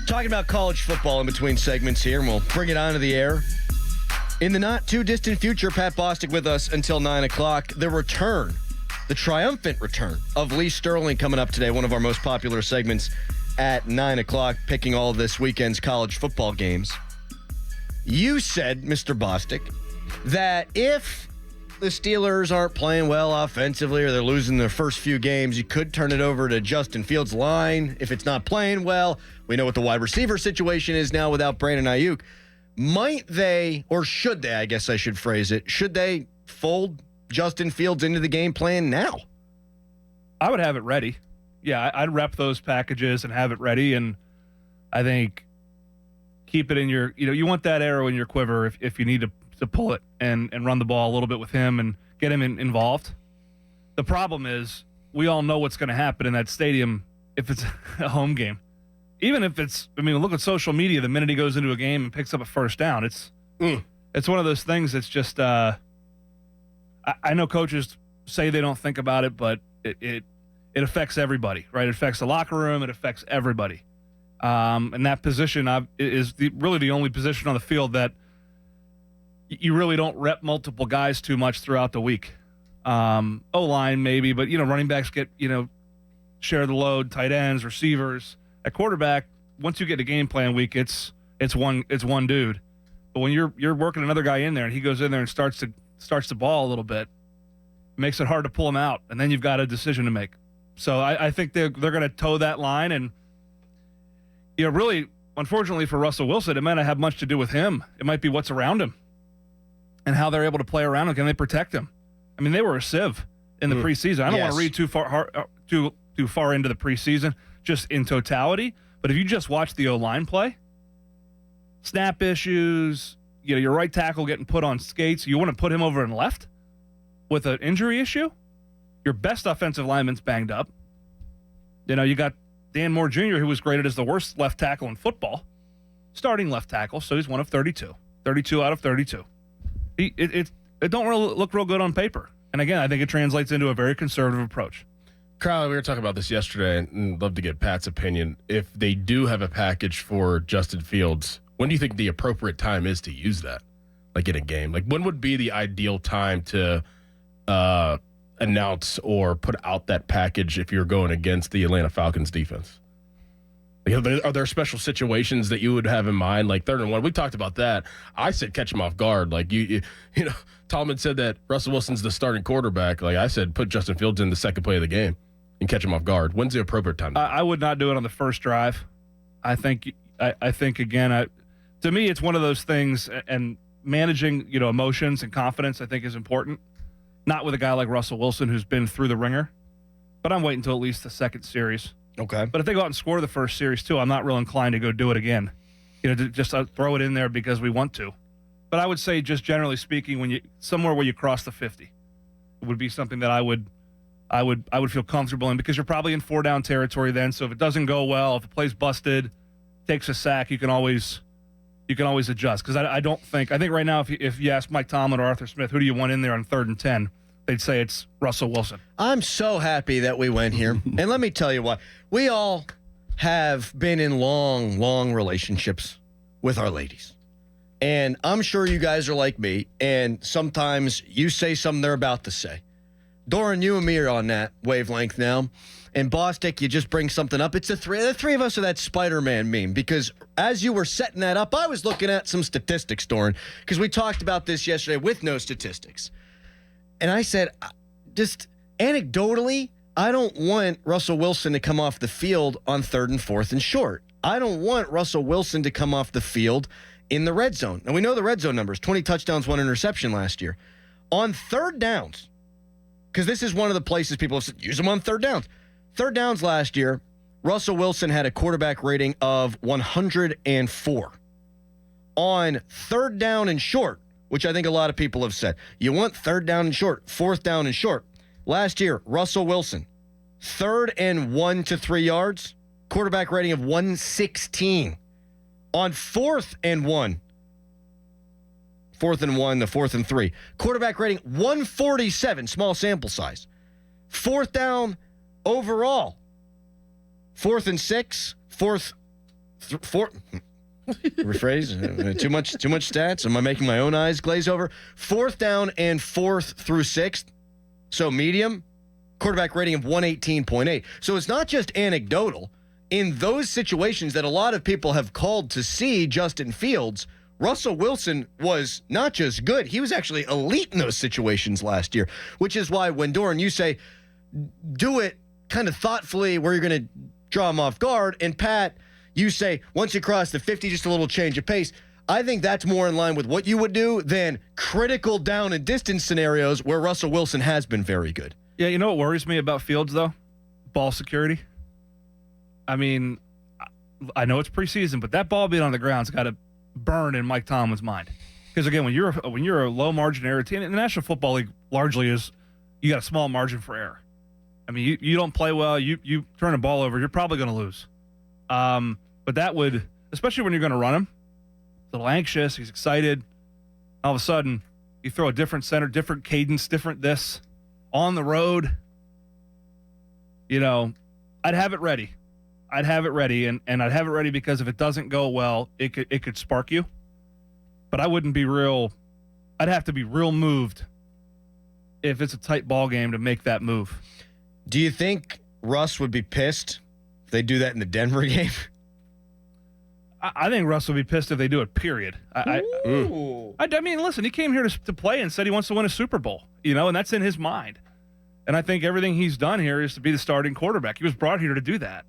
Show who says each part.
Speaker 1: Talking about college football in between segments here, and we'll bring it onto the air. In the not-too-distant future, Pat Bostick with us until 9 o'clock. The triumphant return of Lee Sterling coming up today, one of our most popular segments at 9 o'clock, picking all of this weekend's college football games. You said, Mr. Bostick, that if the Steelers aren't playing well offensively or they're losing their first few games, you could turn it over to Justin Fields' line. If it's not playing well, we know what the wide receiver situation is now without Brandon Aiyuk. Might they, or should they, I guess I should phrase it, should they fold Justin Fields into the game plan now?
Speaker 2: I would have it ready. Yeah, I'd rep those packages and have it ready, and I think keep it in your, you want that arrow in your quiver if you need to pull it and run the ball a little bit with him and get him involved. The problem is we all know what's going to happen in that stadium if it's a home game. Even if it's, look at social media the minute he goes into a game and picks up a first down. It's one of those things that's just, I know coaches say they don't think about it, but it affects everybody, right? It affects the locker room. It affects everybody. And that position is really the only position on the field that you really don't rep multiple guys too much throughout the week. O-line maybe, but, running backs get, share the load, tight ends, receivers. At quarterback, once you get to game plan week, it's one dude. But when you're working another guy in there and he goes in there and starts the ball a little bit, it makes it hard to pull him out, and then you've got a decision to make. So I think they're going to toe that line, and really, unfortunately for Russell Wilson, it might not have much to do with him. It might be what's around him and how they're able to play around him. Can they protect him? They were a sieve in the preseason. I don't want to read too far into the preseason, just in totality. But if you just watch the O-line play, snap issues, your right tackle getting put on skates, you want to put him over and left with an injury issue? Your best offensive lineman's banged up. You got Dan Moore Jr., who was graded as the worst left tackle in football, starting left tackle, so he's one of 32. 32 out of 32. It don't really look real good on paper. And again, I think it translates into a very conservative approach.
Speaker 3: Crowley, we were talking about this yesterday, and I'd love to get Pat's opinion. If they do have a package for Justin Fields, when do you think the appropriate time is to use that? Like in a game? Like when would be the ideal time to announce or put out that package if you're going against the Atlanta Falcons defense? Are there special situations that you would have in mind? Like 3rd and 1, we talked about that. I said catch him off guard. Like Tallman said that Russell Wilson's the starting quarterback. Like I said, put Justin Fields in the second play of the game and catch him off guard. When's the appropriate time?
Speaker 2: I would not do it on the first drive. I think again, to me, it's one of those things, and managing emotions and confidence I think is important. Not with a guy like Russell Wilson who's been through the ringer, but I'm waiting until at least the second series.
Speaker 1: Okay.
Speaker 2: But if they go out and score the first series too, I'm not real inclined to go do it again. To just throw it in there because we want to. But I would say, just generally speaking, when somewhere where you cross the 50, it would be something that I would feel comfortable in, because you're probably in 4-down territory then. So if it doesn't go well, if the play's busted, takes a sack, you can always adjust. Because I think right now if you ask Mike Tomlin or Arthur Smith, who do you want in there on 3rd and 10? They'd say it's Russell Wilson.
Speaker 1: I'm so happy that we went here. And let me tell you what, we all have been in long, long relationships with our ladies. And I'm sure you guys are like me, and sometimes you say something they're about to say. Dorin, you and me are on that wavelength now. And Bostick, you just bring something up. It's the three of us are that Spider-Man meme, because as you were setting that up, I was looking at some statistics, Dorin, because we talked about this yesterday with no statistics. And I said, just anecdotally, I don't want Russell Wilson to come off the field on 3rd and 4th and short. I don't want Russell Wilson to come off the field in the red zone. And we know the red zone numbers, 20 touchdowns, 1 interception last year. On 3rd downs, because this is one of the places people have said, use them on 3rd downs. 3rd downs last year, Russell Wilson had a quarterback rating of 104. On 3rd down and short, which I think a lot of people have said, you want 3rd down and short, 4th down and short. Last year, Russell Wilson, 3rd and 1 to 3 yards, quarterback rating of 116. On 4th and 1, 4th and 1 to 4th and 3, quarterback rating 147, small sample size. 4th down overall, 4th and 6, 4th Rephrase. Too much stats. Am I making my own eyes glaze over? 4th down and 4th through 6th. So medium. Quarterback rating of 118.8. So it's not just anecdotal. In those situations that a lot of people have called to see Justin Fields, Russell Wilson was not just good, he was actually elite in those situations last year, which is why when Dorin, you say, do it kind of thoughtfully where you're going to draw him off guard, and Pat, you say, once you cross the 50, just a little change of pace. I think that's more in line with what you would do than critical down and distance scenarios where Russell Wilson has been very good.
Speaker 2: Yeah, you know what worries me about Fields, though? Ball security. I mean, I know it's preseason, but that ball being on the ground's got to burn in Mike Tomlin's mind. Because again, when you're a low margin error team, and the National Football League largely is, you got a small margin for error. I mean, you don't play well, you turn the ball over, you're probably going to lose. But that would, especially when you're going to run him, a little anxious, he's excited. All of a sudden, you throw a different center, different cadence, different this on the road. You know, I'd have it ready. And I'd have it ready because if it doesn't go well, it could spark you. But I'd have to be real moved if it's a tight ball game to make that move.
Speaker 1: Do you think Russ would be pissed if they do that in the Denver game?
Speaker 2: I think Russ will be pissed if they do it, period. I mean, listen, he came here to play and said he wants to win a Super Bowl, and that's in his mind. And I think everything he's done here is to be the starting quarterback. He was brought here to do that.